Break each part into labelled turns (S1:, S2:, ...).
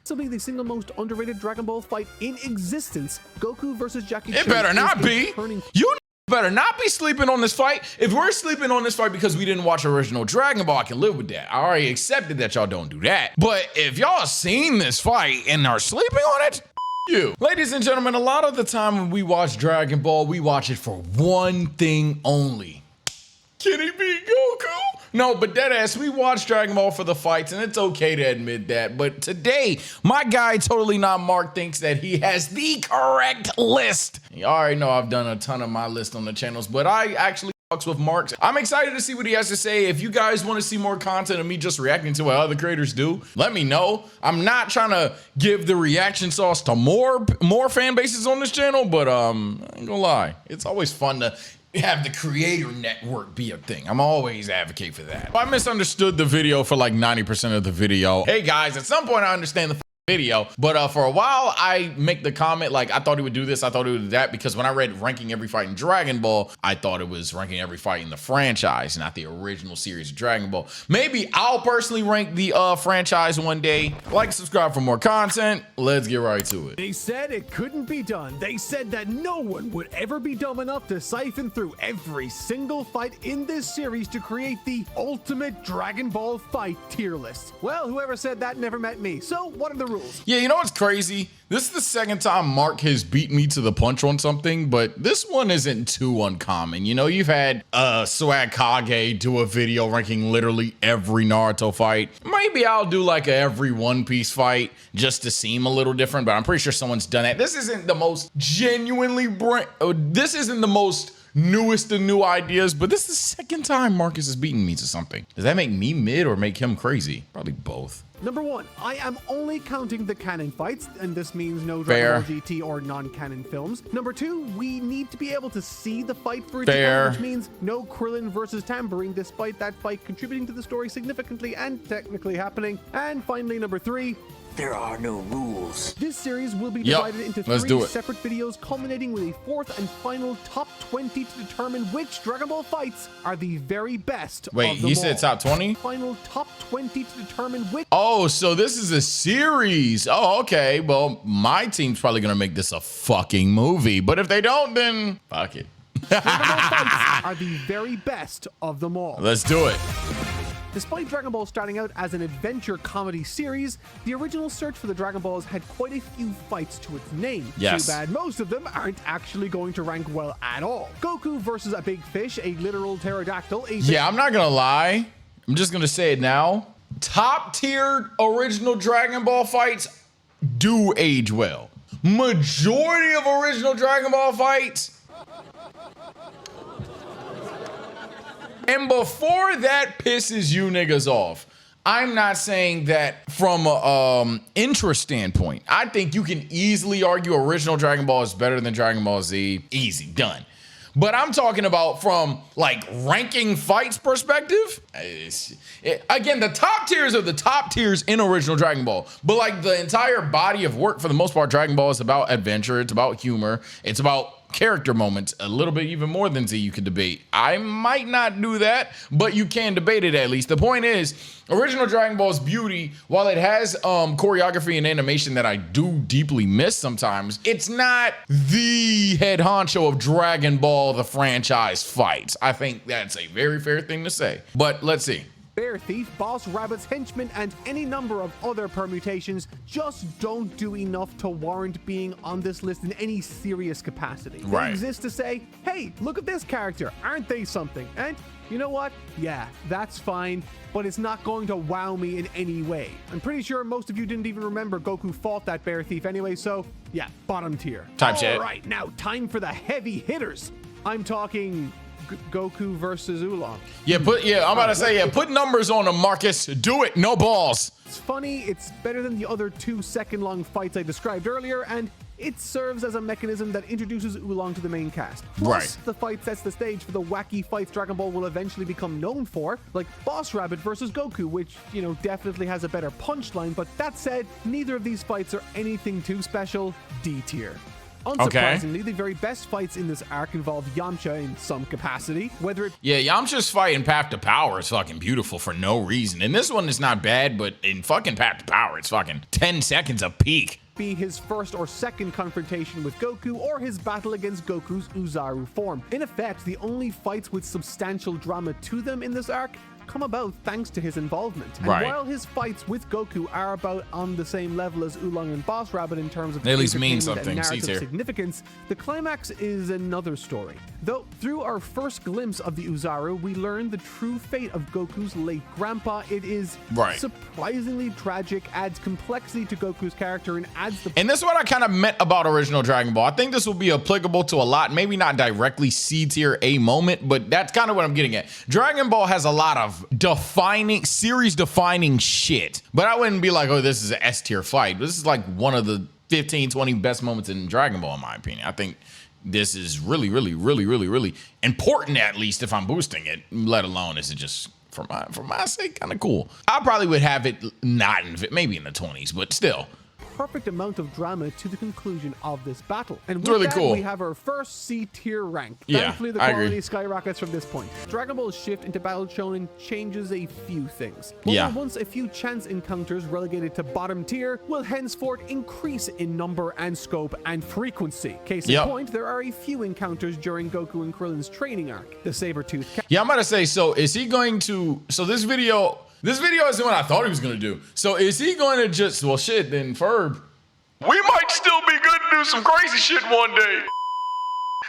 S1: Possibly the single most underrated Dragon Ball fight in existence, Goku versus Jackie
S2: It
S1: Chan.
S2: better not be. You better not be sleeping on this fight. If we're sleeping on this fight because we didn't watch original Dragon Ball, I can live with that. I already accepted that y'all don't do that. But if y'all seen this fight and are sleeping on it, you. Ladies and gentlemen, a lot of the time when we watch Dragon Ball, we watch it for one thing only. Can he beat Goku? No, but deadass, we watch Dragon Ball for the fights, and it's okay to admit that. But today, my guy, Totally Not Mark, thinks that he has the correct list. You already know I've done a ton of my list on the channels, but I actually fucks with Mark's. I'm excited to see what he has to say. If you guys want to see more content of me just reacting to what other creators do, let me know. I'm not trying to give the reaction sauce to more fan bases on this channel, but I ain't gonna lie, it's always fun to have the creator network be a thing. I'm always advocate for that. I misunderstood the video for like 90% of the video. Hey guys, at some point I understand the video, but for a while I make the comment like I thought he would do this, I thought he would do that, because when I read ranking every fight in Dragon Ball, I thought it was ranking every fight in the franchise, not the original series of Dragon Ball. Maybe I'll personally rank the franchise one day. Like, subscribe for more content. Let's get right to it.
S1: They said it couldn't be done. They said that no one would ever be dumb enough to siphon through every single fight in this series to create the ultimate Dragon Ball fight tier list. Well, whoever said that never met me. So what are the rules?
S2: Yeah, you know what's crazy? This is the second time Mark has beat me to the punch on something, but this one isn't too uncommon. You know, you've had Swag Kage do a video ranking literally every Naruto fight. Maybe I'll do like a every One Piece fight just to seem a little different, but I'm pretty sure someone's done that. This isn't the most this isn't the most newest of new ideas, but this is the second time Marcus has beaten me to something. Does that make me mid or make him crazy? Probably both.
S1: Number one, I am only counting the canon fights, and this means no Dragon Ball GT or non-canon films. Number two, we need to be able to see the fight for each other, which means no Krillin versus Tambourine, despite that fight contributing to the story significantly and technically happening. And finally, number three, there are no rules. This series will be divided into three separate videos, culminating with a fourth and final top 20 to determine which Dragon Ball fights are the very best.
S2: Wait, he said top 20?
S1: Final top 20 to determine which.
S2: Oh, so this is a series. Oh, okay. Well, my team's probably gonna make this a fucking movie, but if they don't, then fuck it.
S1: Dragon Ball fights are the very best of them all.
S2: Let's do it.
S1: Despite Dragon Ball starting out as an adventure comedy series, the original search for the Dragon Balls had quite a few fights to its name.
S2: Yes.
S1: Too bad most of them aren't actually going to rank well at all. Goku versus a big fish, a literal pterodactyl.
S2: Yeah, I'm not gonna lie. I'm just gonna say it now. Top tier original Dragon Ball fights do age well. Majority of original Dragon Ball fights. And before that pisses you niggas off, I'm not saying that from a interest standpoint. I think you can easily argue original Dragon Ball is better than Dragon Ball Z. Easy, done. But I'm talking about from like ranking fights perspective. Again, the top tiers are the top tiers in original Dragon Ball. But like the entire body of work, for the most part, Dragon Ball is about adventure. It's about humor. It's about character moments, a little bit even more than Z you could debate. I might not do that, but you can debate it at least. The point is, original Dragon Ball's beauty, while it has choreography and animation that I do deeply miss sometimes, it's not the head honcho of Dragon Ball, the franchise fights. I think that's a very fair thing to say, but let's see.
S1: Bear Thief, Boss Rabbit's Henchman, and any number of other permutations just don't do enough to warrant being on this list in any serious capacity. They exist to say, hey, look at this character, aren't they something? And you know what? Yeah, that's fine, but it's not going to wow me in any way. I'm pretty sure most of you didn't even remember Goku fought that Bear Thief anyway, so yeah, bottom tier. All right, now time for the heavy hitters. I'm talking Goku versus Oolong.
S2: Yeah, I'm about to say, put numbers on them, Marcus. Do it, no balls.
S1: It's funny, it's better than the other 2 second-long fights I described earlier, and it serves as a mechanism that introduces Oolong to the main cast. Plus, the fight sets the stage for the wacky fights Dragon Ball will eventually become known for, like Boss Rabbit versus Goku, which, you know, definitely has a better punchline, but that said, neither of these fights are anything too special. D tier. Unsurprisingly, the very best fights in this arc involve Yamcha in some capacity, whether it
S2: Yamcha's fight in Path to Power is fucking beautiful for no reason. And this one is not bad, but in fucking Path to Power, it's fucking 10 seconds of peak.
S1: Be his first or second confrontation with Goku, or his battle against Goku's Uzaru form. In effect, the only fights with substantial drama to them in this arc come about thanks to his involvement. And while his fights with Goku are about on the same level as Oolong and Boss Rabbit in terms of
S2: they at least mean
S1: entertainment
S2: something.
S1: and narrative significance, the climax is another story. Though through our first glimpse of the Uzaru, we learn the true fate of Goku's late grandpa. It is surprisingly tragic, adds complexity to Goku's character, and adds the...
S2: And this is what I kind of meant about original Dragon Ball. I think this will be applicable to a lot, maybe not directly C tier A moment, but that's kind of what I'm getting at. Dragon Ball has a lot of series defining shit, but I wouldn't be like, oh, this is an S tier fight. This is like one of the 15, 20 best moments in Dragon Ball, in my opinion. I think this is really, really, really, really, really important, at least if I'm boosting it, let alone is it just for my sake kind of cool. I probably would have it not in, maybe in the 20s, but still.
S1: Perfect amount of drama to the conclusion of this battle. And with
S2: really
S1: that,
S2: cool.
S1: We have our first C tier rank.
S2: Yeah,
S1: Thankfully, the quality skyrockets from this point. Dragon Ball's shift into Battle Shonen changes a few things. Once a few chance encounters relegated to bottom tier will henceforth increase in number and scope and frequency. Case in point, there are a few encounters during Goku and Krillin's training arc. The saber-toothed cat.
S2: Yeah, I'm about to say, so is he going to, so this video isn't what I thought he was going to do. So is he going to just, well, shit, then Ferb, we might still be good to do some crazy shit one day.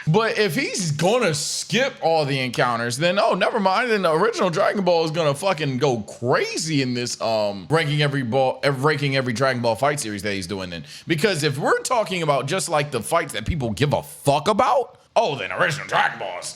S2: But if he's going to skip all the encounters, then, oh, never mind. Then the original Dragon Ball is going to fucking go crazy in this breaking every Dragon Ball fight series that he's doing then. Because if we're talking about just like the fights that people give a fuck about, oh, then original Dragon Balls.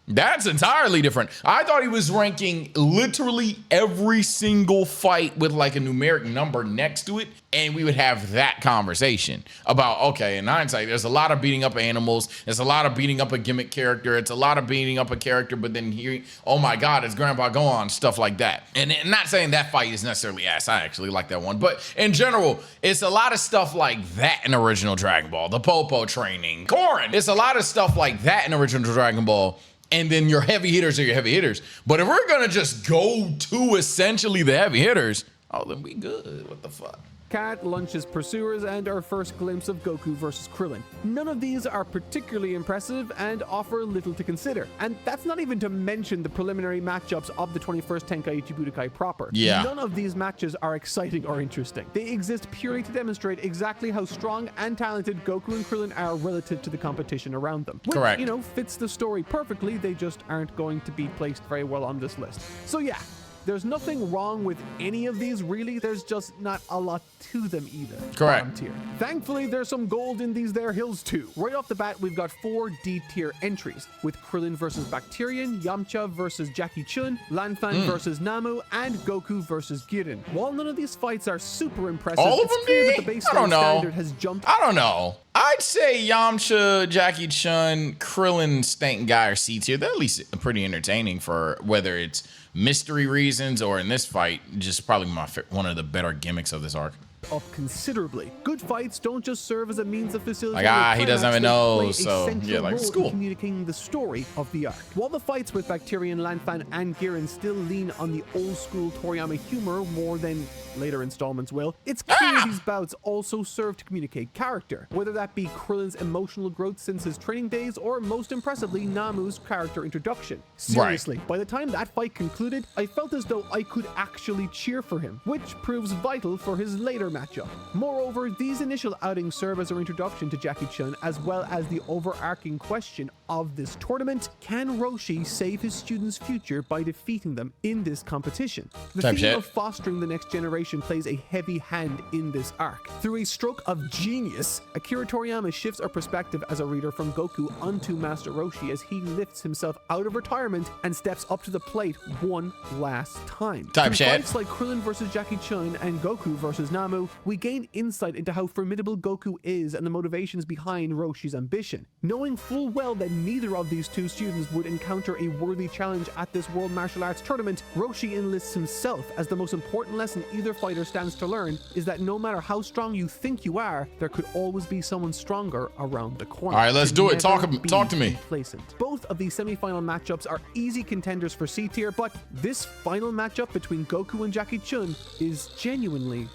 S2: That's entirely different. I thought he was ranking literally every single fight with like a numeric number next to it, and we would have that conversation about, okay, in hindsight, there's a lot of beating up animals, there's a lot of beating up a gimmick character, it's a lot of beating up a character, but then here, oh my God, it's Grandpa Gohan, stuff like that. And not saying that fight is necessarily ass, I actually like that one, but in general, it's a lot of stuff like that in original Dragon Ball, the Popo training, Korin, it's a lot of stuff like that in original Dragon Ball. And then your heavy hitters are your heavy hitters. But if we're gonna just go to essentially the heavy hitters, oh, then we good. What the fuck?
S1: Cat, Lunch's pursuers, and our first glimpse of Goku versus Krillin. None of these are particularly impressive and offer little to consider. And that's not even to mention the preliminary matchups of the 21st Tenkaichi Budokai proper.
S2: Yeah.
S1: None of these matches are exciting or interesting. They exist purely to demonstrate exactly how strong and talented Goku and Krillin are relative to the competition around them. Which,
S2: correct,
S1: fits the story perfectly. They just aren't going to be placed very well on this list. So yeah. There's nothing wrong with any of these, really. There's just not a lot to them either.
S2: Correct.
S1: Tier. Thankfully, there's some gold in these there hills, too. Right off the bat, we've got 4 D-tier entries, with Krillin versus Bacterian, Yamcha versus Jackie Chun, Lanfan versus Namu, and Goku versus Girin. While none of these fights are super impressive,
S2: all of them,
S1: that the baseline standard has jumped.
S2: I don't know. I'd say Yamcha, Jackie Chun, Krillin, Stank Guy, or C tier. They're at least pretty entertaining for whether it's mystery reasons or in this fight, just probably one of the better gimmicks of this arc.
S1: Up considerably. Good fights don't just serve as a means of facilitating
S2: he doesn't even know, so
S1: yeah,
S2: like it's cool.
S1: Communicating the story of the arc. While the fights with Bacterian, Lanfan, and Girin still lean on the old school Toriyama humor more than later installments will, it's clear these bouts also serve to communicate character, whether that be Krillin's emotional growth since his training days, or most impressively, Namu's character introduction. Seriously, by the time that fight concluded, I felt as though I could actually cheer for him, which proves vital for his later matchup. Moreover, these initial outings serve as our introduction to Jackie Chun, as well as the overarching question of this tournament: can Roshi save his students' future by defeating them in this competition? The theme of fostering the next generation plays a heavy hand in this arc. Through a stroke of genius, Akira Toriyama shifts our perspective as a reader from Goku onto Master Roshi as he lifts himself out of retirement and steps up to the plate one last time.
S2: Type
S1: Through
S2: chat.
S1: fights like Krillin versus Jackie Chun and Goku versus Namu, we gain insight into how formidable Goku is and the motivations behind Roshi's ambition. Knowing full well that neither of these two students would encounter a worthy challenge at this World Martial Arts Tournament, Roshi enlists himself as the most important lesson either fighter stands to learn is that no matter how strong you think you are, there could always be someone stronger around the corner.
S2: All right, let's do it. Talk to me.
S1: Complacent. Both of these semi-final matchups are easy contenders for C tier, but this final matchup between Goku and Jackie Chun is genuinely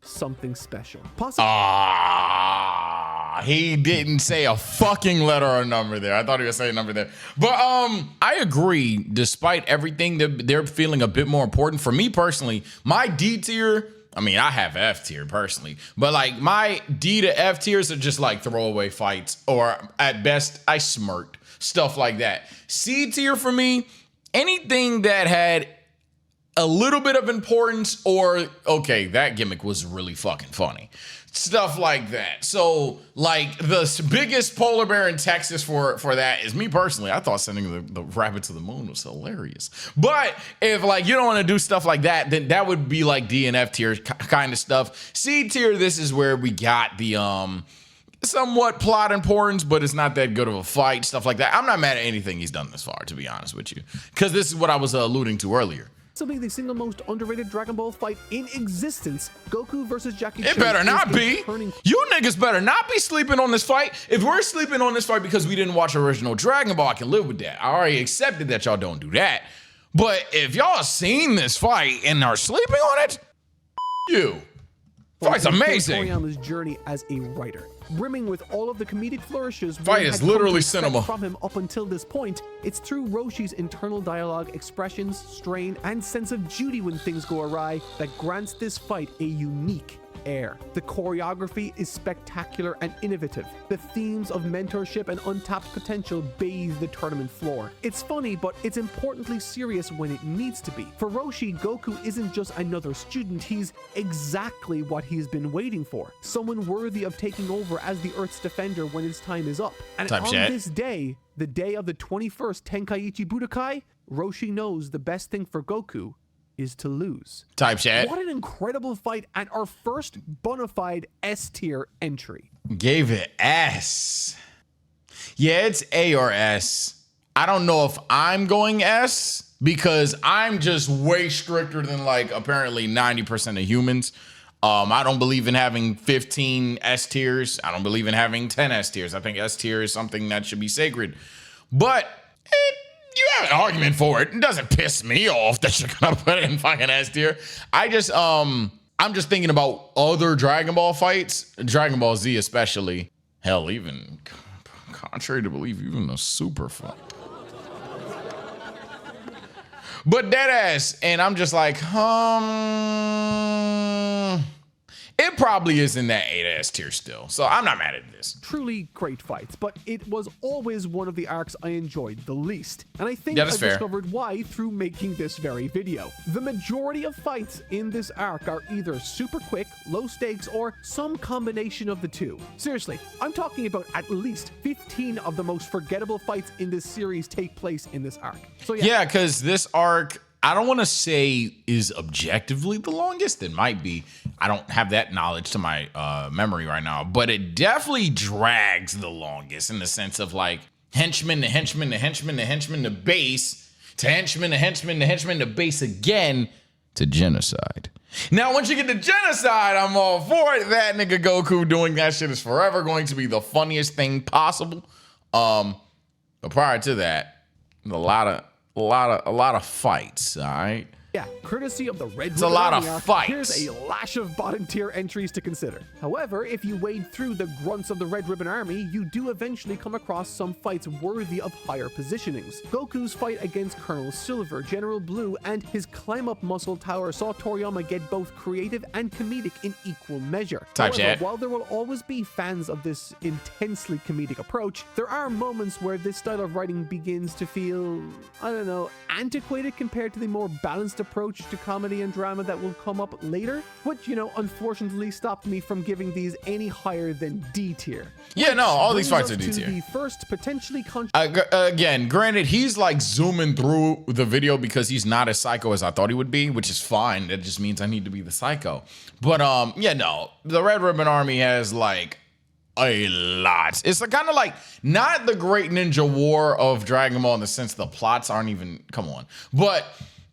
S1: something special.
S2: He didn't say a fucking letter or number there. I thought he was saying a number there. But I agree, despite everything, they're feeling a bit more important. For me personally, my D tier, I mean, I have F tier personally, but like my D to F tiers are just like throwaway fights, or at best, I smirked. Stuff like that. C tier for me, anything that had a little bit of importance, or okay, that gimmick was really fucking funny. Stuff like that. So like the biggest polar bear in Texas for that is me personally. I thought sending the rabbit to the moon was hilarious. But if like you don't want to do stuff like that, then that would be like D and F tier kind of stuff. C tier, this is where we got the somewhat plot importance, but it's not that good of a fight, stuff like that. I'm not mad at anything he's done this far, to be honest with you, because this is what I was alluding to earlier.
S1: Possibly the single most underrated Dragon Ball fight in existence, Goku versus Jackie Chun.
S2: It better not be. You niggas better not be sleeping on this fight. If we're sleeping on this fight because we didn't watch original Dragon Ball, I can live with that. I already accepted that y'all don't do that. But if y'all seen this fight and are sleeping on it, you. Fight's amazing.
S1: Toriyama's journey as a writer, brimming with all of the comedic flourishes.
S2: Fight is literally cinema.
S1: From him up until this point, it's through Roshi's internal dialogue, expressions, strain, and sense of duty when things go awry that grants this fight a unique air. The choreography is spectacular and innovative. The themes of mentorship and untapped potential bathe the tournament floor. It's funny, but it's importantly serious when it needs to be. For Roshi, Goku isn't just another student, he's exactly what he's been waiting for. Someone worthy of taking over as the Earth's defender when his time is up. And on this day, the day of the 21st Tenkaichi Budokai, Roshi knows the best thing for Goku is to lose.
S2: Type chat.
S1: What an incredible fight, and our first bona fide S tier entry.
S2: Gave it S. Yeah, it's A or S. I don't know if I'm going S because I'm just way stricter than like apparently 90% of humans. I don't believe in having 15 S tiers. I don't believe in having 10 S tiers. I think S tier is something that should be sacred. But you have an argument for it. It doesn't piss me off that you're gonna put it in fucking S tier. I'm just thinking about other Dragon Ball fights, Dragon Ball Z especially. Hell, even contrary to belief, even a Super fight. But dead ass, and I'm just like, it probably is in that 8S tier still, so I'm not mad at this.
S1: Truly great fights, but it was always one of the arcs I enjoyed the least. And I think
S2: I
S1: discovered why through making this very video. The majority of fights in this arc are either super quick, low stakes, or some combination of the two. Seriously, I'm talking about at least 15 of the most forgettable fights in this series take place in this arc. So
S2: yeah, because this arc, I don't want to say is objectively the longest. It might be. I don't have that knowledge to my memory right now, but it definitely drags the longest in the sense of like henchman to henchman to henchman to henchman to base to henchman to henchman to henchman to base again to genocide. Now, once you get to genocide, I'm all for it. That nigga Goku doing that shit is forever going to be the funniest thing possible. But prior to that, a lot of fights, all right?
S1: Yeah, courtesy of the Red
S2: It's a lot of fights.
S1: Here's a lash of bottom tier entries to consider. However, if you wade through the grunts of the Red Ribbon Army, you do eventually come across some fights worthy of higher positionings. Goku's fight against Colonel Silver, General Blue, and his climb up Muscle Tower saw Toriyama get both creative and comedic in equal measure. However, while there will always be fans of this intensely comedic approach, there are moments where this style of writing begins to feel, I don't know, antiquated compared to the more balanced approach to comedy and drama that will come up later, which, you know, unfortunately stopped me from giving these any higher than D tier.
S2: Yeah, no, all these fights are D tier.
S1: The first potentially
S2: again, granted, he's like zooming through the video because he's not as psycho as I thought he would be, which is fine. That just means I need to be the psycho. But yeah, no, the Red Ribbon Army has like a lot. It's kind of like not the Great Ninja War of Dragon Ball in the sense the plots aren't even, come on, but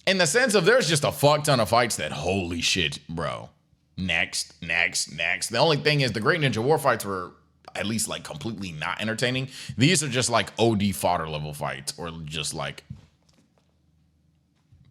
S2: in the sense of there's just a fuck ton of fights that holy shit, bro. Next. The only thing is the Great Ninja War fights were at least like completely not entertaining. These are just like OD fodder level fights or just like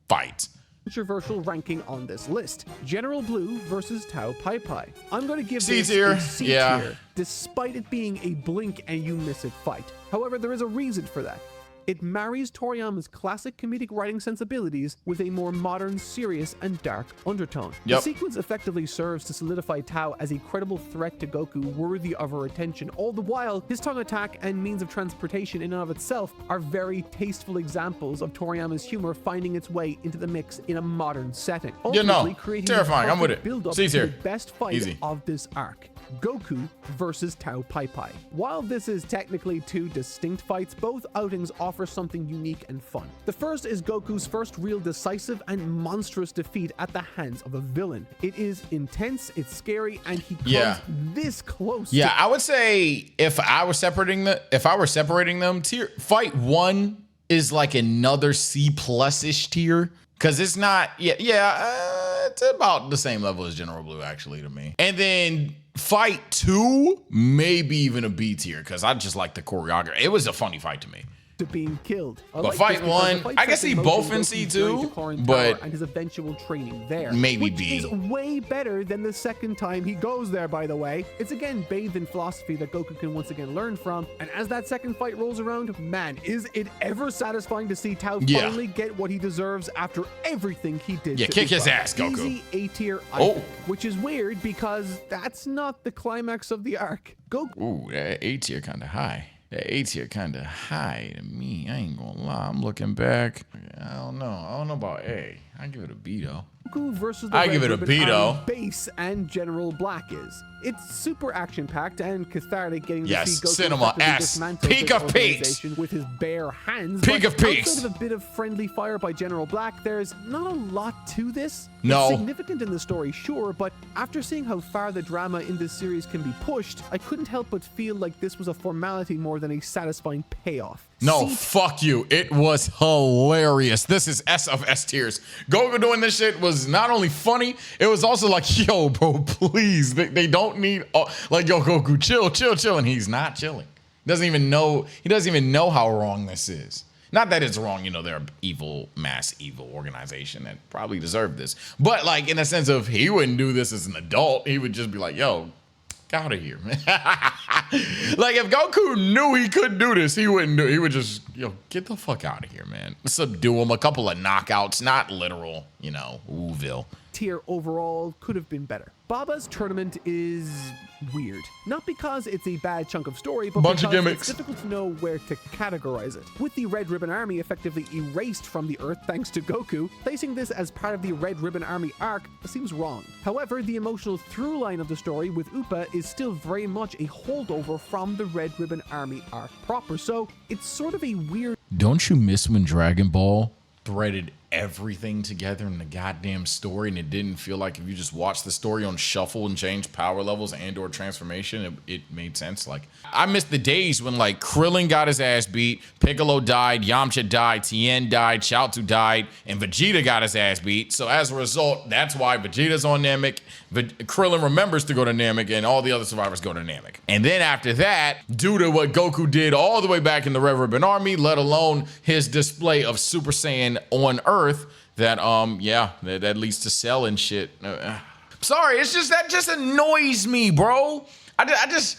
S2: fights.
S1: Controversial ranking on this list. General Blue versus Tao Pai Pai. I'm going to give
S2: C
S1: this
S2: tier.
S1: a C tier, despite it being a blink and you miss it fight. However, there is a reason for that. It marries Toriyama's classic comedic writing sensibilities with a more modern, serious, and dark undertone. The sequence effectively serves to solidify Tao as a credible threat to Goku worthy of our attention. All the while, his tongue attack and means of transportation in and of itself are very tasteful examples of Toriyama's humor finding its way into the mix in a modern setting. Ultimately, creating
S2: terrifying. I'm with it.
S1: Build up to the best fight of this arc. Goku versus Tao Pai Pai. While this is technically two distinct fights, both outings offer something unique and fun. The first is Goku's first real decisive and monstrous defeat at the hands of a villain. It is intense, it's scary, and he comes this close.
S2: Yeah, I would say if I were separating them, fight 1 is like another C plus-ish tier. Cause it's not, it's about the same level as General Blue actually to me. And then fight 2, maybe even a B tier, cause I just like the choreography. It was a funny fight to me.
S1: To being killed.
S2: But fight 1, I guess he both in C2, but
S1: and his eventual training there,
S2: maybe
S1: which
S2: B.
S1: is way better than the second time he goes there, by the way. It's again bathed in philosophy that Goku can once again learn from, and as that second fight rolls around, man, is it ever satisfying to see Tao finally get what he deserves after everything he did.
S2: Yeah, kick his ass, Goku.
S1: Easy A tier, which is weird because that's not the climax of the arc. Goku.
S2: Ooh, that A tier kind of high. That A tier kind of high to me. I ain't gonna lie. I'm looking back. I don't know about A. I give it a B though.
S1: Goku versus the
S2: I give it a B though.
S1: Base and General Black is. It's super action-packed and cathartic getting to see Goku
S2: cinema S. Peak of peaks
S1: with his bare hands.
S2: Peak of peaks.
S1: Outside of a bit of friendly fire by General Black, there's not a lot to this.
S2: No.
S1: It's significant in the story, sure, but after seeing how far the drama in this series can be pushed, I couldn't help but feel like this was a formality more than a satisfying payoff.
S2: No, fuck you. It was hilarious. This is S of S tiers. Goku doing this shit was not only funny, it was also like, yo, bro, please. They don't need, like, yo, Goku, chill. And he's not chilling. He doesn't even know how wrong this is. Not that it's wrong, you know, they're an mass evil organization that probably deserved this. But, like, in a sense of he wouldn't do this as an adult. He would just be like, yo, get out of here, man. Like, if Goku knew he couldn't do this, he wouldn't do it. He would just, yo, get the fuck out of here, man. Subdue him, a couple of knockouts, not literal, you know, Ooville.
S1: Tier overall could have been better. Baba's tournament is weird. Not because it's a bad chunk of story, but
S2: bunch of
S1: because
S2: gimmicks.
S1: It's difficult to know where to categorize it. With the Red Ribbon Army effectively erased from the Earth thanks to Goku, placing this as part of the Red Ribbon Army arc seems wrong. However, the emotional through line of the story with Upa is still very much a holdover from the Red Ribbon Army arc proper, so it's sort of a weird...
S2: Don't you miss when Dragon Ball threaded everything together in the goddamn story and it didn't feel like if you just watched the story on shuffle and changed power levels and or transformation, it made sense? Like, I miss the days when like Krillin got his ass beat, Piccolo died, Yamcha died, Tien died, Chaozu died, and Vegeta got his ass beat. So as a result, that's why Vegeta's on Namek, Krillin remembers to go to Namek, and all the other survivors go to Namek. And then after that, due to what Goku did all the way back in the Red Ribbon Army, let alone his display of Super Saiyan on Earth, that leads to Cell and shit. Sorry, it's just that just annoys me, bro. It just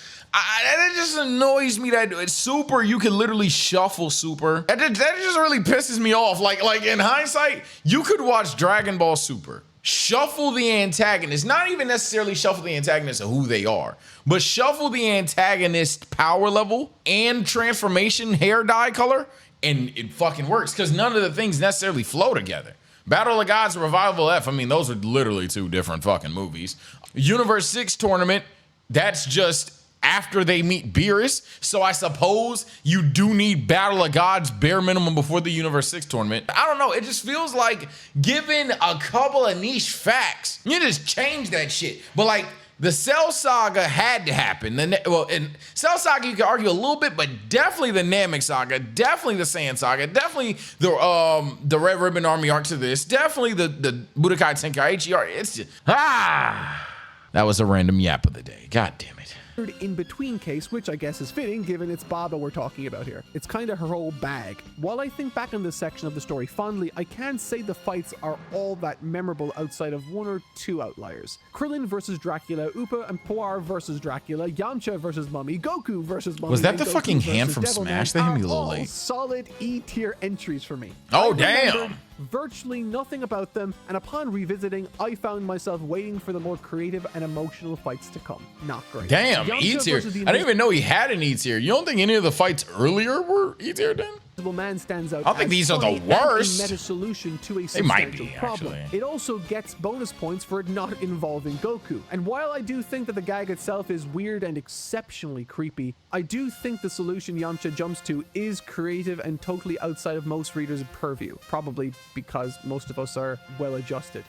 S2: annoys me that it's Super, you can literally shuffle Super. That just really pisses me off. Like in hindsight, you could watch Dragon Ball Super, shuffle the antagonist, not even necessarily shuffle the antagonist of who they are, but shuffle the antagonist power level and transformation hair dye color, and it fucking works because none of the things necessarily flow together. Battle of the Gods, Revival F. I mean, those are literally 2 different fucking movies. Universe 6 tournament, that's just after they meet Beerus. So I suppose you do need Battle of Gods bare minimum before the Universe 6 tournament. I don't know. It just feels like given a couple of niche facts, you just change that shit. But like the Cell Saga had to happen. Well, in Cell Saga you can argue a little bit, but definitely the Namek Saga, definitely the Saiyan Saga, definitely the Red Ribbon Army arc to this, definitely the Budokai Tenkaichi arc. It's just that was a random yap of the day. God damn it.
S1: In-between case, which I guess is fitting given it's Baba we're talking about here. It's kind of her whole bag. While I think back on this section of the story fondly, I can't say the fights are all that memorable outside of 1 or 2 outliers. Krillin versus Dracula, Upa and Poir versus Dracula, Yamcha versus Mummy, Goku versus Mummy.
S2: Was that the fucking hand from Smash? That hit me a little late.
S1: Solid E-tier entries for me.
S2: Oh, damn.
S1: Virtually nothing about them, and upon revisiting, I found myself waiting for the more creative and emotional fights to come. Not great. Damn,
S2: E-tier. I didn't even know he had an E-tier. You don't think any of the fights earlier were E-tier then?
S1: Man stands out.
S2: I don't think these are the worst.
S1: Meta solution to a
S2: they might be,
S1: problem.
S2: Actually.
S1: It also gets bonus points for it not involving Goku. And while I do think that the gag itself is weird and exceptionally creepy, I do think the solution Yamcha jumps to is creative and totally outside of most readers' purview. Probably because most of us are well adjusted.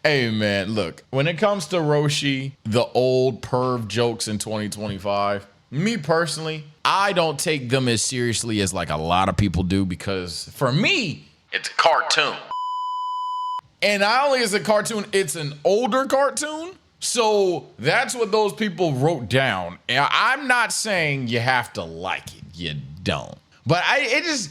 S2: Hey man, look, when it comes to Roshi, the old perv jokes in 2025, me personally, I don't take them as seriously as like a lot of people do because for me, it's a cartoon. And not only is it a cartoon, it's an older cartoon. So that's what those people wrote down. And I'm not saying you have to like it. You don't. But I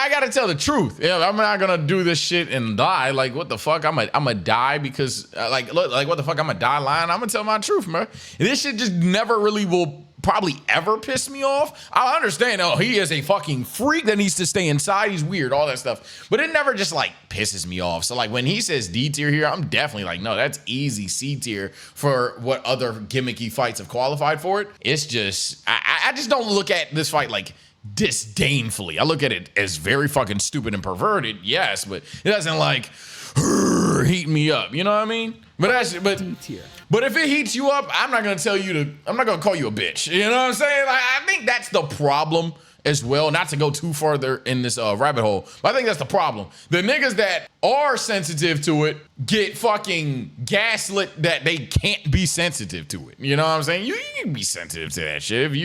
S2: gotta tell the truth. Yeah, I'm not gonna do this shit and die. Like, what the fuck? I'm a die because like what the fuck? I'm a die lying. I'm gonna tell my truth, man. This shit just never really will probably ever piss me off. I understand, oh, he is a fucking freak that needs to stay inside. He's weird, all that stuff. But it never just like pisses me off. So like when he says D tier here, I'm definitely like, no, that's easy C tier for what other gimmicky fights have qualified for it. It's just, I just don't look at this fight like disdainfully. I look at it as very fucking stupid and perverted, yes, but it doesn't like heat me up. You know what I mean? But if it heats you up, I'm not gonna call you a bitch. You know what I'm saying? Like, I think that's the problem as well. Not to go too further in this rabbit hole, but I think that's the problem. The niggas that are sensitive to it get fucking gaslit that they can't be sensitive to it. You know what I'm saying? You can be sensitive to that shit. If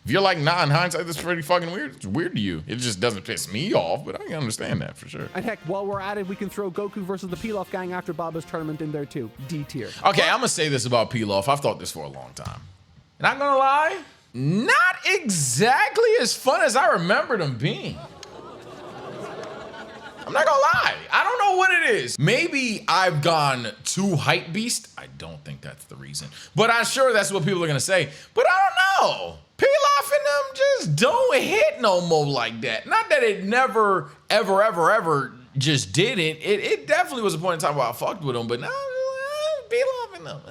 S2: you're like, nah, in hindsight, that's pretty fucking weird. It's weird to you. It just doesn't piss me off, but I can understand that for sure.
S1: And heck, while we're at it, we can throw Goku versus the Pilaf gang after Baba's tournament in there too. D tier.
S2: Okay, I'm gonna say this about Pilaf. I've thought this for a long time. Not gonna lie, not exactly as fun as I remember them being. I'm not gonna lie. I don't know what it is. Maybe I've gone too hype beast. I don't think that's the reason. But I'm sure that's what people are gonna say. But I don't know. Pilaf and them just don't hit no more like that. Not that it never, ever just didn't. It definitely was a point in time where I fucked with them. But now, Pilaf and them.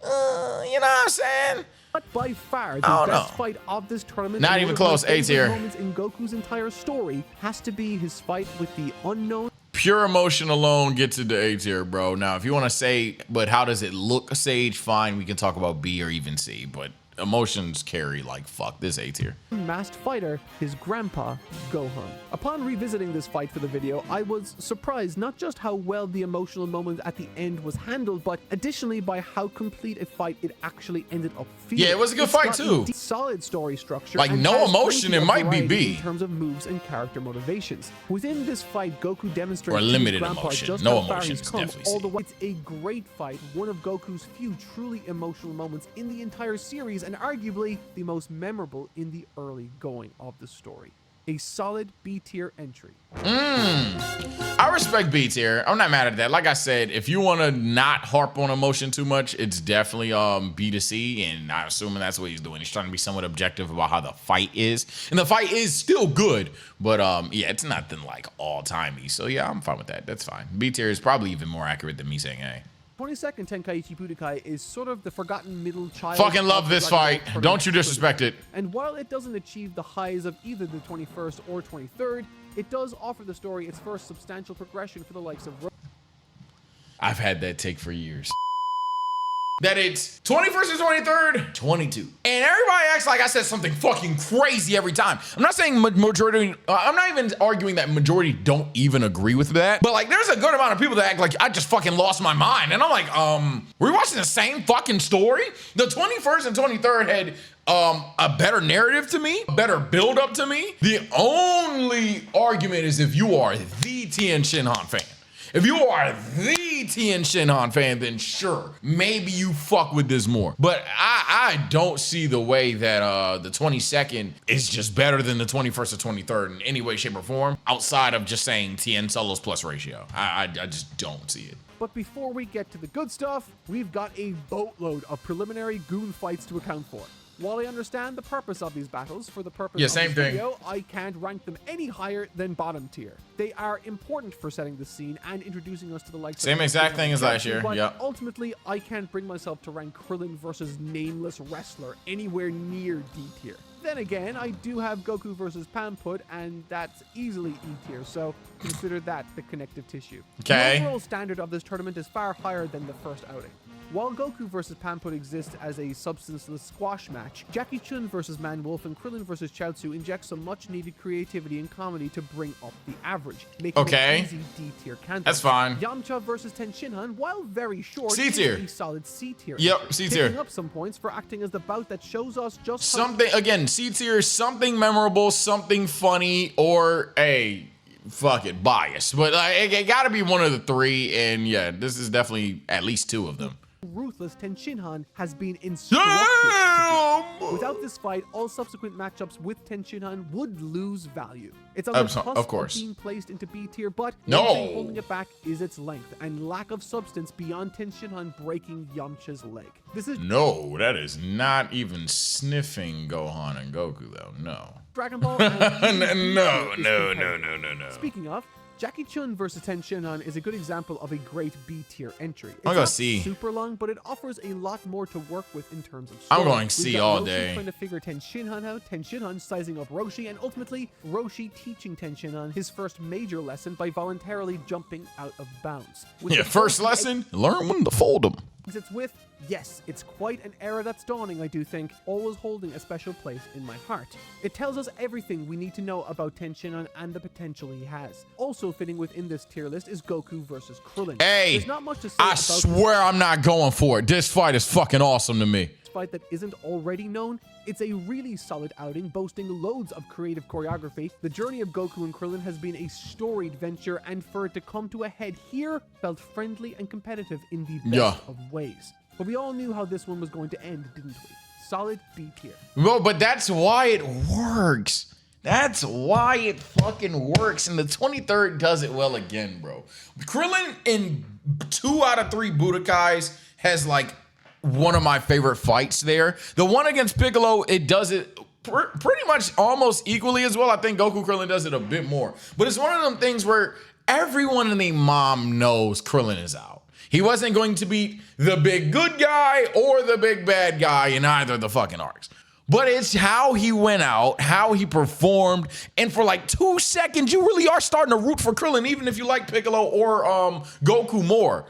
S2: You know what I'm saying?
S1: But by far, the best fight of this tournament,
S2: not even close, A tier.
S1: Moments in Goku's entire story has to be his fight with the unknown.
S2: Pure emotion alone gets it to A tier, bro. Now, if you want to say, but how does it look, Sage? Fine, we can talk about B or even C, but emotions carry like fuck this A tier.
S1: Masked fighter, his grandpa, Gohan. Upon revisiting this fight for the video, I was surprised not just how well the emotional moment at the end was handled, but additionally by how complete a fight it actually ended up feeling.
S2: Yeah, it was a good fight too.
S1: Solid story structure.
S2: Like no emotion, it might be B.
S1: In terms of moves and character motivations. Within this fight, Goku demonstrates
S2: or limited emotion.
S1: Just
S2: no
S1: how far
S2: emotions,
S1: he's come.
S2: definitely
S1: All the way. It's a great fight, one of Goku's few truly emotional moments in the entire series, and arguably the most memorable in the early going of the story. A solid B tier entry.
S2: I respect B tier. I'm not mad at that. Like I said, if you want to not harp on emotion too much, it's definitely B to C, and I'm assuming that's what he's doing. He's trying to be somewhat objective about how the fight is, and the fight is still good, but yeah, it's nothing like all-timey. So yeah, I'm fine with that. That's fine. B tier is probably even more accurate than me saying A.
S1: 22nd Tenkaichi Budokai is sort of the forgotten middle child.
S2: Fucking love this fight. Don't you disrespect it.
S1: And while it doesn't achieve the highs of either the 21st or 23rd, it does offer the story its first substantial progression for the likes of
S2: I've had that take for years. That it's 21st and 23rd, 22. And everybody acts like I said something fucking crazy every time. I'm not saying majority, I'm not even arguing that majority don't even agree with that. But like, there's a good amount of people that act like I just fucking lost my mind. And I'm like, we're watching the same fucking story? The 21st and 23rd had a better narrative to me, a better build up to me. The only argument is if you are the Tien Shinhan fan. If you are the Tien Shinhan fan, then sure, maybe you fuck with this more. But I don't see the way that the 22nd is just better than the 21st or 23rd in any way, shape, or form, outside of just saying Tien Solos plus ratio. I just don't see it.
S1: But before we get to the good stuff, we've got a boatload of preliminary goon fights to account for. While I understand the purpose of these battles, for the purpose of this video, I can't rank them any higher than bottom tier. They are important for setting the scene and introducing us to the likes of
S2: same exact thing as last year,
S1: but
S2: yeah.
S1: Ultimately, I can't bring myself to rank Krillin versus Nameless Wrestler anywhere near D tier. Then again, I do have Goku versus Pamput, and that's easily E tier, so consider that the connective tissue.
S2: Okay.
S1: The overall standard of this tournament is far higher than the first outing. While Goku vs. Pamput exists as a substanceless squash match, Jackie Chun vs. Man-Wolf and Krillin vs. Chaozu inject some much-needed creativity and comedy to bring up the average, making it easy D-tier candidate.
S2: That's fine.
S1: Yamcha vs. Ten Shinhan, while very short,
S2: C-tier.
S1: is a solid C-tier.
S2: Yep, C-tier.
S1: Picking up some points for acting as the bout that shows us just
S2: something, again, C-tier, something memorable, something funny, or a fuck it, bias. But it gotta be one of the three, and yeah, this is definitely at least two of them.
S1: Ruthless Ten Shinhan has been instructed. Without this fight, all subsequent matchups with Ten Shinhan would lose value. It's on the cusp of being placed into B tier, but one thing holding it back is its length and lack of substance beyond Ten Shinhan breaking Yamcha's leg. This is
S2: that is not even sniffing Gohan and Goku though. No.
S1: Dragon Ball.
S2: No.
S1: Speaking of, Jackie Chun vs. Ten Shinhan is a good example of a great B-tier entry. It's
S2: I'm going C.
S1: Super long, but it offers a lot more to work with in terms of story.
S2: I'm going C all
S1: Roshi
S2: day.
S1: Trying to figure Ten Shinhan out, Ten Shinhan sizing up Roshi, and ultimately Roshi teaching Ten Shinhan his first major lesson by voluntarily jumping out of bounds.
S2: First lesson, learn when to fold them.
S1: It's with, yes, it's quite an era that's dawning, I do think, always holding a special place in my heart. It tells us everything we need to know about Ten Shinhan and the potential he has. Also fitting within this tier list is Goku versus Krillin.
S2: Hey,
S1: there's not much to say
S2: I swear I'm not going for it. This fight is fucking awesome to me.
S1: Fight that isn't already known, it's a really solid outing boasting loads of creative choreography. The journey of Goku and Krillin has been a storied venture, and for it to come to a head here felt friendly and competitive in the best of ways. But we all knew how this one was going to end, didn't we? Solid B tier.
S2: Well, but that's why it works. That's why it fucking works. And the 23rd does it well again, bro. Krillin in 2 out of 3 Budokais has like one of my favorite fights there. The one against Piccolo, it does it pretty much almost equally as well. I think Goku Krillin does it a bit more. But it's one of them things where everyone and their mom knows Krillin is out. He wasn't going to beat the big good guy or the big bad guy in either of the fucking arcs. But it's how he went out, how he performed, and for like 2 seconds, you really are starting to root for Krillin, even if you like Piccolo or Goku more.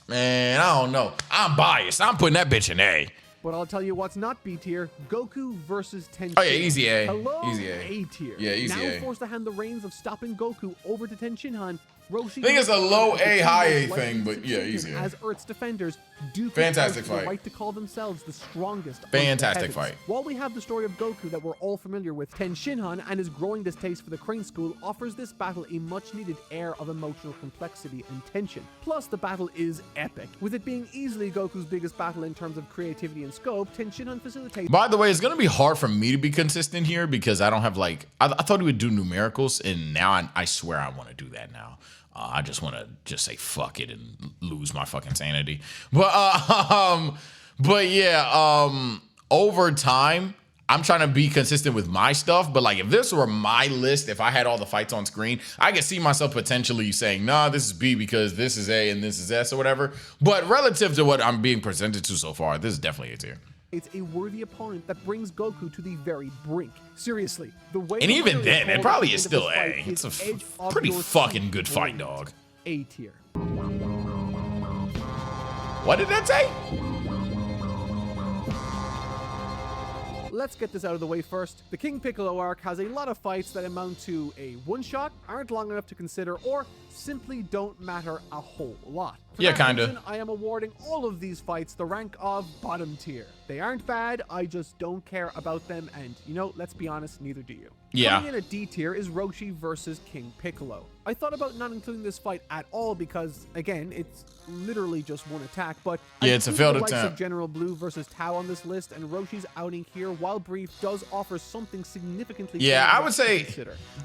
S2: Man, I don't know. I'm biased. I'm putting that bitch in A.
S1: But I'll tell you what's not B tier. Goku versus Ten Shinhan.
S2: Oh yeah, easy A.
S1: Hello,
S2: easy
S1: A tier.
S2: Yeah, easy
S1: now
S2: A.
S1: Forced to hand the reins of stopping Goku over to Ten Shinhan. Roshi,
S2: I think it's a low A, high A thing, but yeah, easy A.
S1: As Earth's defenders, do
S2: fantastic
S1: the
S2: fight.
S1: right to call themselves the strongest.
S2: Fantastic fight.
S1: While we have the story of Goku that we're all familiar with, Ten Shinhan and his growing distaste for the Crane School offers this battle a much-needed air of emotional complexity and tension. Plus, the battle is epic. With it being easily Goku's biggest battle in terms of creativity and scope, Ten Shinhan facilitates.
S2: By the way, it's gonna be hard for me to be consistent here because I don't have like I thought he would do numericals, and now I swear I want to do that now. I just want to just say fuck it and lose my fucking sanity. But over time, I'm trying to be consistent with my stuff. But like, if this were my list, if I had all the fights on screen, I could see myself potentially saying, nah, this is B because this is A and this is S or whatever. But relative to what I'm being presented to so far, this is definitely A tier.
S1: it's a worthy opponent that brings Goku to the very brink. Seriously, the way.
S2: And even then, it probably is still A.
S1: It's
S2: a pretty fucking good fight, dog.
S1: A tier.
S2: What did that say?
S1: Let's get this out of the way first. The King Piccolo arc has a lot of fights that amount to a one-shot, aren't long enough to consider, or simply don't matter a whole lot. For
S2: yeah,
S1: that
S2: kinda.
S1: reason, I am awarding all of these fights the rank of bottom tier. They aren't bad, I just don't care about them, and you know, let's be honest, neither do you.
S2: Yeah.
S1: Coming in at D tier is Roshi versus King Piccolo. I thought about not including this fight at all because, again, it's literally just one attack, but
S2: yeah, it's a failed
S1: the likes
S2: attempt.
S1: of General Blue versus Tao on this list, and Roshi's outing here, while brief, does offer something significantly.
S2: Yeah, I would say,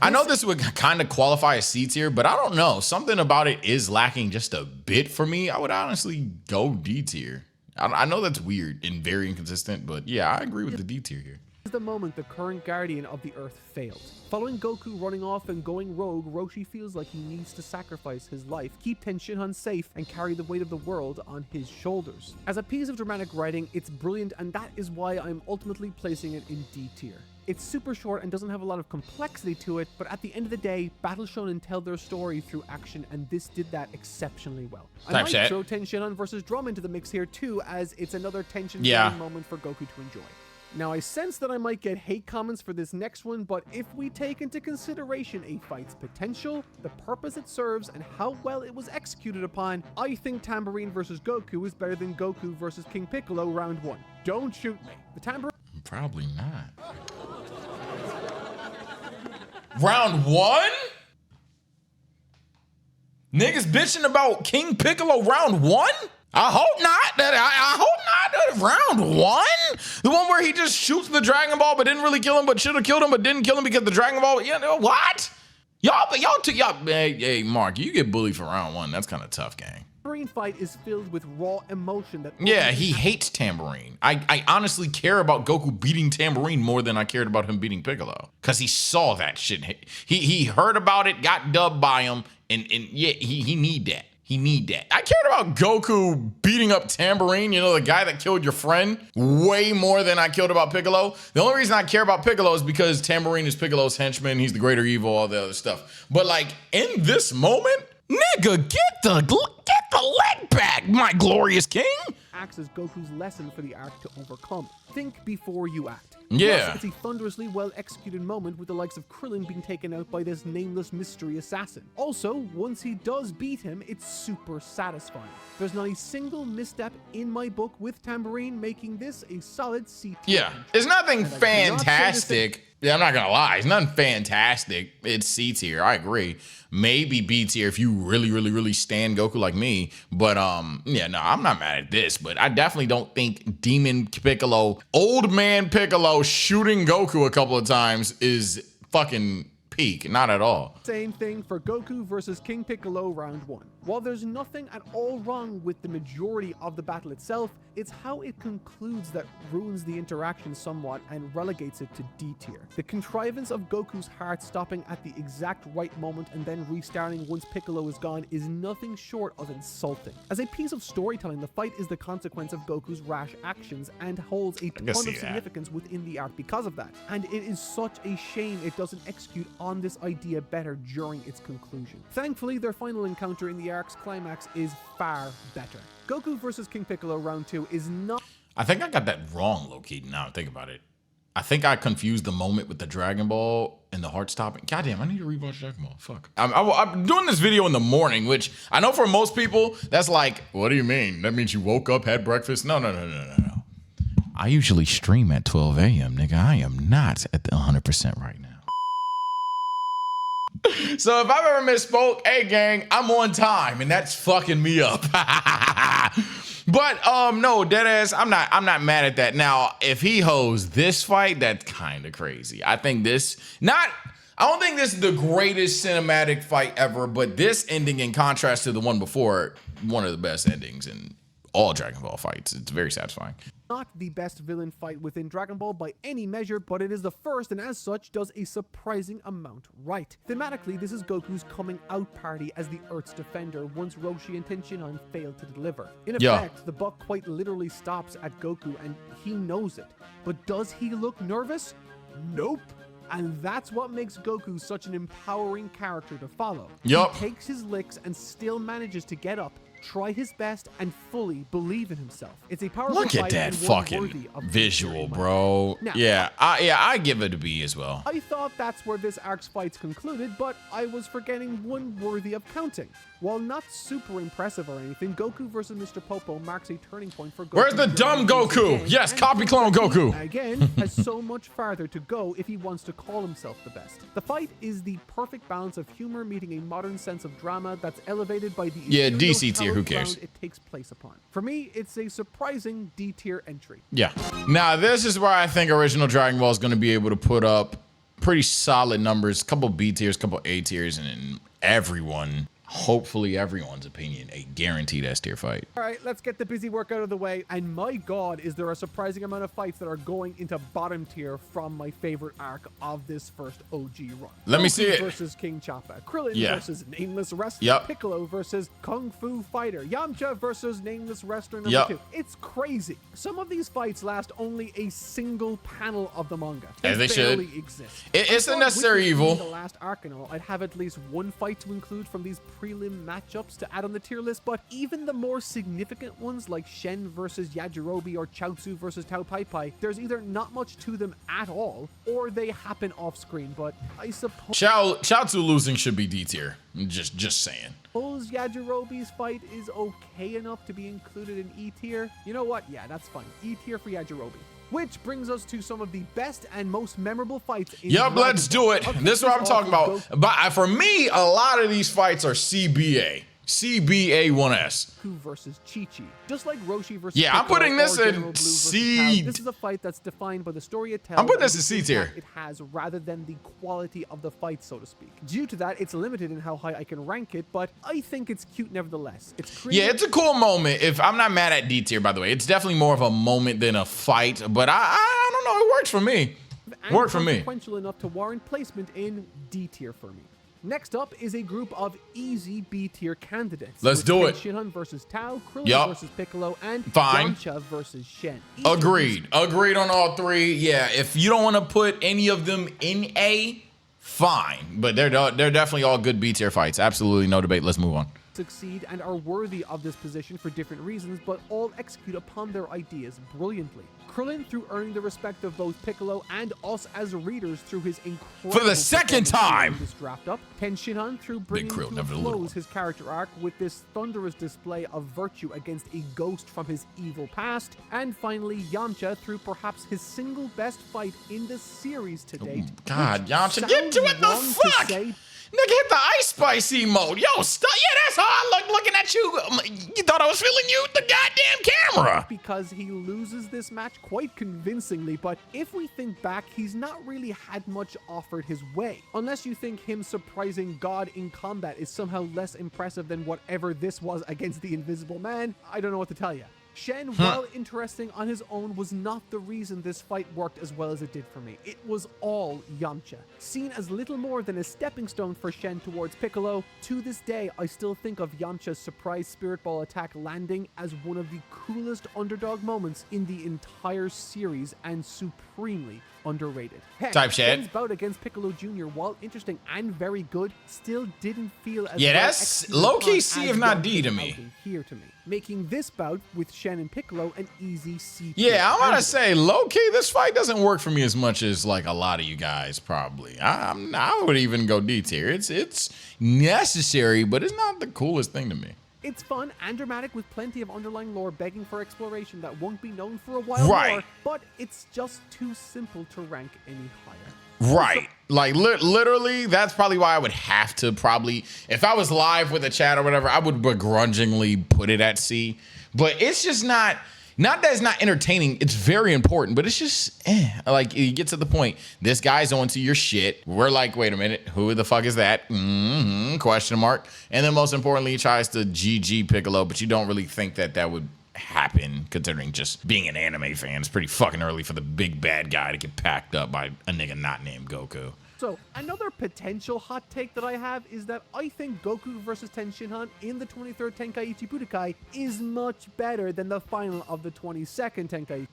S2: I know this would kind of qualify as C tier, but I don't know. Something about it is lacking just a bit for me. I would honestly go D tier. I know that's weird and very inconsistent, but yeah, I agree with the D tier here.
S1: Is the moment the current guardian of the Earth failed. Following Goku running off and going rogue, Roshi feels like he needs to sacrifice his life, keep Tenshinhan safe, and carry the weight of the world on his shoulders. As a piece of dramatic writing, it's brilliant, and that is why I'm ultimately placing it in D tier. It's super short and doesn't have a lot of complexity to it, but at the end of the day, Battle Shonen tell their story through action, and this did that exceptionally well. I might throw Tenshinhan versus Drum into the mix here too, as it's another tension-building moment for Goku to enjoy. Now, I sense that I might get hate comments for this next one, but if we take into consideration a fight's potential, the purpose it serves, and how well it was executed upon, I think Tambourine versus Goku is better than Goku versus King Piccolo round 1. Don't shoot me. The Tambourine...
S2: Probably not. Round 1? Niggas bitching about King Piccolo round 1? I hope not. I hope not. Round 1? The one where he just shoots the Dragon Ball but didn't really kill him, but should have killed him, but didn't kill him because the Dragon Ball, you know, what? Hey, Mark, you get bullied for round 1. That's kind of tough, gang.
S1: Tambourine fight is filled with raw emotion that...
S2: Yeah, he hates Tambourine. I honestly care about Goku beating Tambourine more than I cared about him beating Piccolo. Because he saw that shit. He heard about it, got dubbed by him, and yeah, he need that. He need that. I cared about Goku beating up Tambourine, you know, the guy that killed your friend, way more than I cared about Piccolo. The only reason I care about Piccolo is because Tambourine is Piccolo's henchman. He's the greater evil, all the other stuff. But like, in this moment, nigga, get the leg back, my glorious king.
S1: Acts as Goku's lesson for the arc to overcome. Think before you act.
S2: Yeah.
S1: Plus, it's a thunderously well-executed moment with the likes of Krillin being taken out by this nameless mystery assassin. Also, once he does beat him, it's super satisfying. There's not a single misstep in my book with Tambourine, making this a solid C tier.
S2: Yeah, it's nothing fantastic. Yeah, I'm not gonna lie, it's nothing fantastic. It's C tier, I agree. Maybe B tier if you really stan Goku like me. But yeah, no, I'm not mad at this. But I definitely don't think Demon Piccolo, old man Piccolo shooting Goku a couple of times is fucking peak. Not at all.
S1: Same thing for Goku versus King Piccolo round 1. While there's nothing at all wrong with the majority of the battle itself, it's how it concludes that ruins the interaction somewhat and relegates it to D tier. The contrivance of Goku's heart stopping at the exact right moment and then restarting once Piccolo is gone is nothing short of insulting. As a piece of storytelling, the fight is the consequence of Goku's rash actions and holds a ton of significance within the arc because of that. And it is such a shame it doesn't execute on this idea better during its conclusion. Thankfully, their final encounter in the arc's climax is far better. Goku versus King Piccolo round 2 is not...
S2: I think I got that wrong, low-key, now I think about it. I think I confused the moment with the Dragon Ball and the heart stopping. Goddamn, I need to rewatch Dragon Ball. Fuck. I'm doing this video in the morning, which I know for most people, that's like, what do you mean? That means you woke up, had breakfast? No. I usually stream at 12 a.m., nigga. I am not at the 100% right now. So if I've ever misspoke, hey gang, I'm on time, and that's fucking me up. But no, deadass, I'm not mad at that. Now, if he hoes this fight, that's kind of crazy. I think I don't think this is the greatest cinematic fight ever, but this ending, in contrast to the one before, one of the best endings in all Dragon Ball fights. It's very satisfying.
S1: Not the best villain fight within Dragon Ball by any measure, but it is the first and as such does a surprising amount right. Thematically, this is Goku's coming out party as the Earth's defender once Roshi and Tenshinhan failed to deliver. In effect, the buck quite literally stops at Goku and he knows it. But does he look nervous? Nope. And that's what makes Goku such an empowering character to follow. He takes his licks and still manages to get up, try his best, and fully believe in himself. It's a powerful
S2: fight. Look at that fucking visual, bro. Now, I give it a B as well.
S1: I thought that's where this arc's fights concluded, but I was forgetting one worthy of counting. While not super impressive or anything, Goku versus Mr. Popo marks a turning point for Goku.
S2: Where's the dumb Goku? Yes, copy clone Goku.
S1: Again, has so much farther to go if he wants to call himself the best. The fight is the perfect balance of humor meeting a modern sense of drama that's elevated by the
S2: DC tier, who cares?
S1: It takes place upon. For me, it's a surprising D tier entry.
S2: Yeah. Now, this is where I think original Dragon Ball is going to be able to put up pretty solid numbers, a couple B tiers, a couple A tiers, and then everyone, hopefully everyone's opinion, a guaranteed S tier fight.
S1: All right, let's get the busy work out of the way. And my God, is there a surprising amount of fights that are going into bottom tier from my favorite arc of this first OG run.
S2: Let me see it.
S1: Versus King Choppa. Krillin versus Nameless Wrestler. Piccolo versus Kung Fu Fighter. Yamcha versus Nameless Wrestler number 2. It's crazy. Some of these fights last only a single panel of the manga.
S2: As they should.
S1: Exist.
S2: It's a necessary evil.
S1: The last arc and all, I'd have at least one fight to include from these prelim matchups to add on the tier list, but even the more significant ones like Shen versus Yajirobe or Chaozu versus Tao Pai Pai, there's either not much to them at all, or they happen off screen, but I suppose
S2: Chaozu losing should be D tier. Just saying.
S1: Suppose Yajirobe's fight is okay enough to be included in E tier. You know what? Yeah, that's fine. E tier for Yajirobe. Which brings us to some of the best and most memorable fights in
S2: let's do it. Okay, this is what I'm talking about. But for me, a lot of these fights are CBA. CBA1S.
S1: Goku versus Chi-Chi. Just like Roshi versus
S2: I'm putting this in C.
S1: This is a fight that's defined by the story it tells.
S2: I'm putting this in C tier.
S1: It has rather than the quality of the fight, so to speak. Due to that, it's limited in how high I can rank it, but I think it's cute nevertheless. It's creative.
S2: It's a cool moment. If I'm not mad at D tier, by the way, it's definitely more of a moment than a fight, but I don't know. It works for me. Worked for me.
S1: Consequential enough to warrant placement in D tier for me. Next up is a group of easy B-tier candidates.
S2: Let's do it.
S1: Shinhan versus Tao, Krillin versus Piccolo, and
S2: Fine.
S1: Yamcha versus Shen.
S2: Agreed on all three. Yeah, if you don't want to put any of them in A, fine. But they're definitely all good B-tier fights. Absolutely no debate. Let's move on.
S1: Succeed and are worthy of this position for different reasons, but all execute upon their ideas brilliantly. Krillin through earning the respect of both Piccolo and us as readers through his incredible
S2: for the second time
S1: this draft up. Tenshinhan through bringing to a close his character arc with this thunderous display of virtue against a ghost from his evil past. And finally, Yamcha through perhaps his single best fight in the series to date.
S2: Oh, God, Yamcha, get to it, the fuck! Nigga hit the Ice Spice emote. Yo, stop. Yeah, that's how I look looking at you. You thought I was feeling you with the goddamn camera.
S1: Because he loses this match quite convincingly, but if we think back, he's not really had much offered his way. Unless you think him surprising God in combat is somehow less impressive than whatever this was against the Invisible Man, I don't know what to tell you. Shen, while interesting on his own, was not the reason this fight worked as well as it did for me. It was all Yamcha. Seen as little more than a stepping stone for Shen towards Piccolo, to this day, I still think of Yamcha's surprise Spirit Ball attack landing as one of the coolest underdog moments in the entire series and supremely underrated. Heck, Shen's bout against Piccolo Jr., while interesting and very good, still didn't feel as
S2: that's low-key C if not D to me.
S1: Here to me, making this bout with Shen and Piccolo an easy C.
S2: Yeah, I'm gonna say low-key this fight doesn't work for me as much as like a lot of you guys probably. I would even go D tier. It's necessary, but it's not the coolest thing to me.
S1: It's fun and dramatic with plenty of underlying lore begging for exploration that won't be known for a while more, but it's just too simple to rank any higher.
S2: Right. Like literally, that's probably why I would have to probably, if I was live with a chat or whatever, I would begrudgingly put it at C. But it's just not that it's not entertaining. It's very important, but it's just, like you get to the point. This guy's onto your shit. We're like, wait a minute, who the fuck is that? Question mark. And then most importantly, he tries to GG Piccolo, but you don't really think that would happen, considering just being an anime fan. It's pretty fucking early for the big bad guy to get packed up by a nigga not named Goku.
S1: So, another potential hot take that I have is that I think Goku versus Tenshinhan in the 23rd Tenkaichi Budokai is much better than the final of the 22nd Tenkaichi.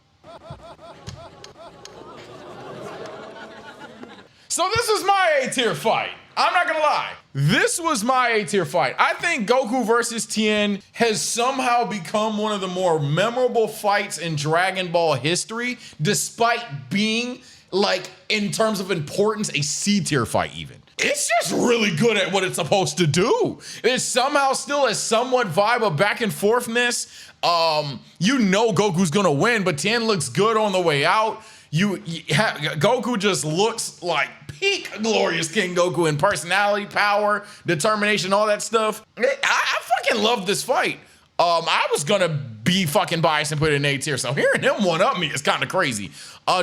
S2: So this is my A-tier fight. I'm not gonna lie. This was my A-tier fight. I think Goku versus Tien has somehow become one of the more memorable fights in Dragon Ball history, despite being, like, in terms of importance, a C-tier fight even. It's just really good at what it's supposed to do. It somehow still has somewhat vibe of back and forthness. You know Goku's gonna win, but Tien looks good on the way out. Goku just looks like peak Glorious King Goku in personality, power, determination, all that stuff. I fucking love this fight. I was gonna be fucking biased and put it in A tier, so hearing him one up me is kind of crazy.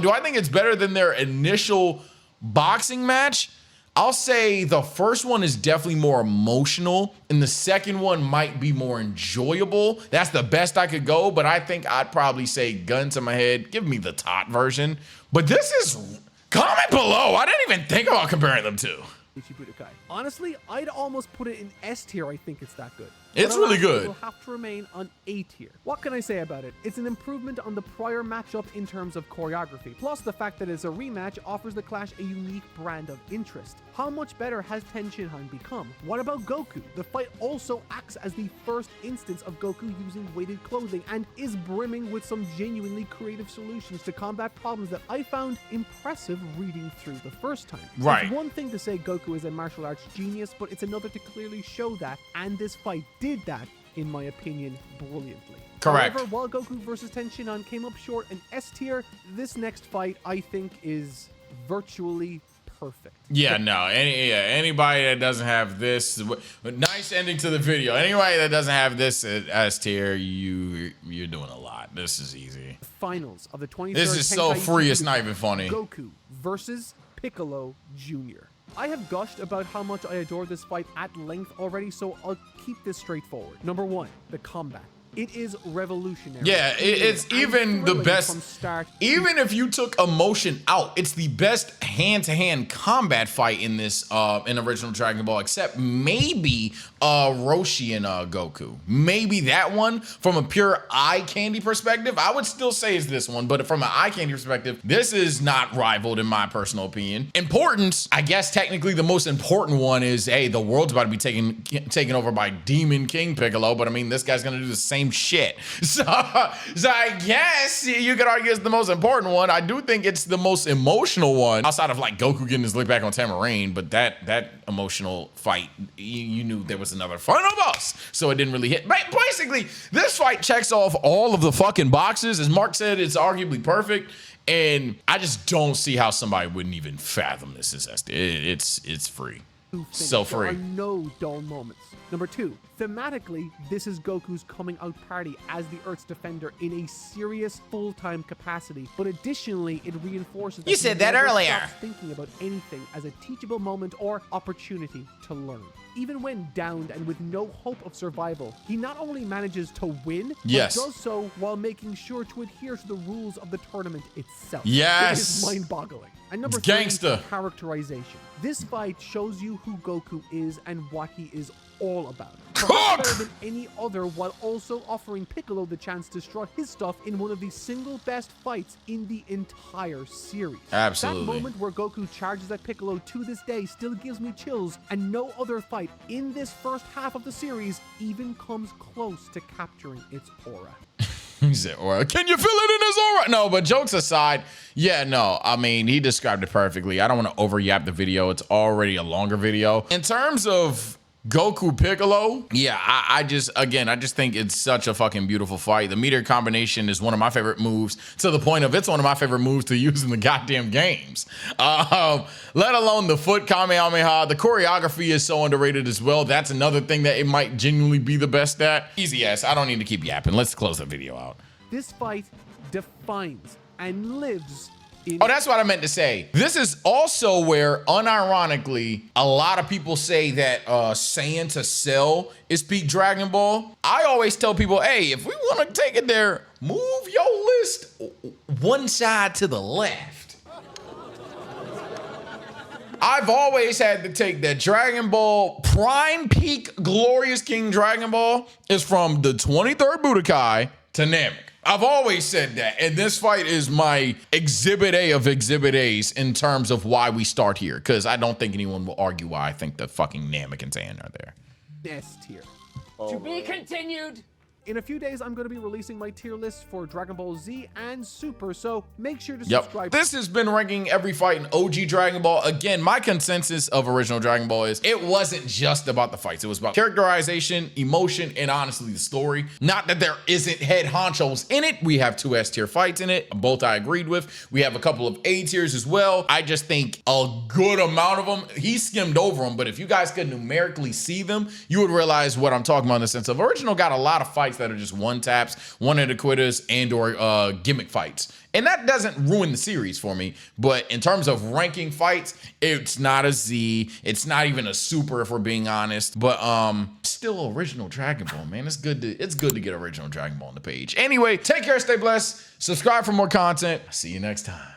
S2: Do I think it's better than their initial boxing match? I'll say the first one is definitely more emotional, and the second one might be more enjoyable. That's the best I could go, but I think I'd probably say gun to my head, give me the tot version. But this is, comment below. I didn't even think about comparing them two.
S1: Budokai. Honestly, I'd almost put it in S tier. I think it's that good.
S2: It's really good.
S1: It will have to remain on A tier. What can I say about it? It's an improvement on the prior matchup in terms of choreography. Plus, the fact that it's a rematch offers the clash a unique brand of interest. How much better has Tenshinhan become? What about Goku? The fight also acts as the first instance of Goku using weighted clothing and is brimming with some genuinely creative solutions to combat problems that I found impressive reading through the first time.
S2: Right.
S1: It's one thing to say Goku is a martial arts genius, but it's another to clearly show that, and this fight did that, in my opinion, brilliantly.
S2: Correct.
S1: However, while Goku versus Tenshinhan came up short in S tier, this next fight I think is virtually perfect.
S2: Yeah, no, anybody that doesn't have this, nice ending to the video. Anybody that doesn't have this at S tier, you're doing a lot. This is easy.
S1: Finals of the 23rd
S2: This is so free, it's not even funny.
S1: Goku versus Piccolo Jr. I have gushed about how much I adore this fight at length already, so I'll keep this straightforward. Number one, the combat. It is revolutionary.
S2: Yeah, it's even the best.
S1: From start,
S2: even if you took emotion out, it's the best hand-to-hand combat fight in this in original Dragon Ball, except maybe Roshi and Goku. Maybe that one from a pure eye candy perspective. I would still say it's this one, but from an eye candy perspective, this is not rivaled in my personal opinion. Importance, I guess technically the most important one is, hey, the world's about to be taken over by Demon King Piccolo, but I mean, this guy's gonna do the same shit. So I guess you could argue it's the most important one. I do think it's the most emotional one, outside of like Goku getting his lick back on Tamarain, but that emotional fight, you knew there was another final boss, so it didn't really hit. But basically, this fight checks off all of the fucking boxes. As Mark said, it's arguably perfect, and I just don't see how somebody wouldn't even fathom this. It's free. So free.
S1: There are no dull moments. Number two, thematically, this is Goku's coming out party as the Earth's defender in a serious full-time capacity. But additionally, it reinforces that
S2: you said that earlier.
S1: Stops thinking about anything as a teachable moment or opportunity to learn. Even when downed and with no hope of survival, he not only manages to win,
S2: yes,
S1: but does so while making sure to adhere to the rules of the tournament itself.
S2: Yes.
S1: It is mind-boggling. And number
S2: it's
S1: three,
S2: gangsta.
S1: Characterization. This fight shows you who Goku is and what he is all about.
S2: Cook!
S1: Better than any other, while also offering Piccolo the chance to strut his stuff in one of the single best fights in the entire series.
S2: Absolutely.
S1: That moment where Goku charges at Piccolo to this day still gives me chills, and no other fight in this first half of the series even comes close to capturing its aura.
S2: He said, aura. Can you feel it in his aura? No, but jokes aside, yeah, no, I mean, he described it perfectly. I don't want to over-yap the video. It's already a longer video. In terms of Goku Piccolo, yeah, I just think it's such a fucking beautiful fight. The meteor combination is one of my favorite moves, to the point of it's one of my favorite moves to use in the goddamn games. Let alone the foot Kamehameha. The choreography is so underrated as well. That's another thing that it might genuinely be the best at. Easy ass, I don't need to keep yapping. Let's close the video out.
S1: This fight defines and lives
S2: Oh, that's what I meant to say. This is also where, unironically, a lot of people say that Saiyan to Cell is peak Dragon Ball. I always tell people, hey, if we want to take it there, move your list one side to the left. I've always had to take that Dragon Ball Prime Peak Glorious King Dragon Ball is from the 23rd Budokai to Namek. I've always said that, and this fight is my exhibit A of exhibit A's in terms of why we start here, because I don't think anyone will argue why I think the fucking Namek and Saiyan are there.
S1: S tier.
S3: To be continued.
S1: In a few days, I'm going to be releasing my tier list for Dragon Ball Z and Super, so make sure to subscribe.
S2: This has been ranking every fight in OG Dragon Ball. Again, my consensus of original Dragon Ball is it wasn't just about the fights. It was about characterization, emotion, and honestly, the story. Not that there isn't head honchos in it. We have 2 S tier fights in it. Both I agreed with. We have a couple of A tiers as well. I just think a good amount of them, he skimmed over them, but if you guys could numerically see them, you would realize what I'm talking about in the sense of original got a lot of fights that are just one taps, one hitter quitters, and or gimmick fights. And that doesn't ruin the series for me, but in terms of ranking fights, it's not a Z, it's not even a Super if we're being honest, but still original Dragon Ball, man. It's good to get original Dragon Ball on the page. Anyway, take care, stay blessed, subscribe for more content. See you next time.